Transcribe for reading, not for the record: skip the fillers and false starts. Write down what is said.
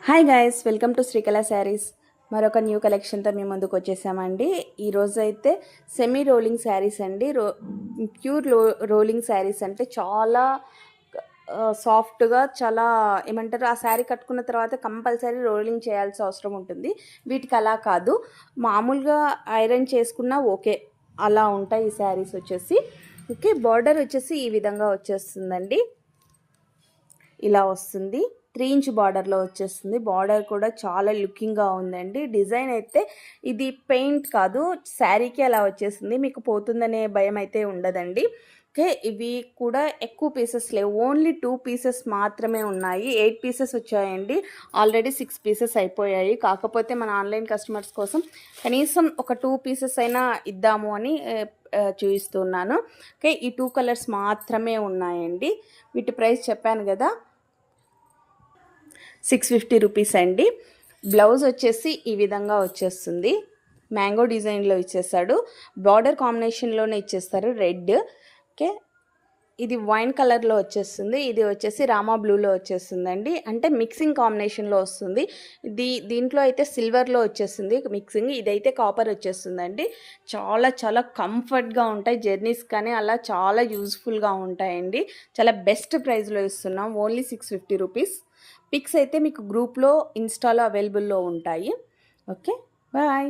Hi guys, welcome to Srikala saris. మరొక new కలెక్షన్తో మేము ముందుకు వచ్చేసామండి. ఈరోజు అయితే సెమీ రోలింగ్ శారీస్ అండి. ప్యూర్ రోలింగ్ శారీస్ అంటే చాలా సాఫ్ట్గా, చాలా ఏమంటారు, ఆ శారీ కట్టుకున్న తర్వాత కంపల్సరీ రోలింగ్ చేయాల్సిన అవసరం ఉంటుంది. వీటికి అలా కాదు, మామూలుగా ఐరన్ చేసుకున్నా ఓకే, అలా ఉంటాయి ఈ శారీస్ వచ్చేసి. ఓకే, బార్డర్ వచ్చేసి ఈ విధంగా వచ్చేస్తుందండి. ఇలా వస్తుంది, 3 ఇంచ్ బార్డర్లో వచ్చేస్తుంది. బార్డర్ కూడా చాలా లుకింగ్గా ఉందండి. డిజైన్ అయితే ఇది పెయింట్ కాదు, శారీకి అలా వచ్చేసింది. మీకు పోతుందనే భయం అయితే ఉండదండి. ఓకే, ఇవి కూడా ఎక్కువ పీసెస్ లేవు, ఓన్లీ 2 పీసెస్ మాత్రమే ఉన్నాయి. 8 పీసెస్ వచ్చాయండి, ఆల్రెడీ 6 పీసెస్ అయిపోయాయి. కాకపోతే మన ఆన్లైన్ కస్టమర్స్ కోసం కనీసం ఒక 2 పీసెస్ అయినా ఇద్దాము అని చూపిస్తున్నాను. ఓకే, ఈ 2 కలర్స్ మాత్రమే ఉన్నాయండి. వీటి ప్రైస్ చెప్పాను కదా, 650 రూపీస్ అండి. బ్లౌజ్ వచ్చేసి ఈ విధంగా వచ్చేస్తుంది, మ్యాంగో డిజైన్లో ఇచ్చేస్తాడు. బార్డర్ కాంబినేషన్లోనే ఇచ్చేస్తారు, రెడ్. ఓకే, ఇది వైన్ కలర్లో వచ్చేస్తుంది. ఇది వచ్చేసి రామా బ్లూలో వచ్చేస్తుందండి, అంటే మిక్సింగ్ కాంబినేషన్లో వస్తుంది. దీంట్లో అయితే సిల్వర్లో వచ్చేస్తుంది మిక్సింగ్, ఇదైతే కాపర్ వచ్చేస్తుందండి. చాలా చాలా కంఫర్ట్గా ఉంటాయి, జర్నీస్ కానీ అలా చాలా యూజ్ఫుల్గా ఉంటాయండి. చాలా బెస్ట్ ప్రైస్లో ఇస్తున్నాం, ఓన్లీ 650 రూపీస్. పిక్స్ అయితే మీకు గ్రూప్లో, ఇన్స్టాలో అవైలబుల్లో ఉంటాయి. Okay, bye.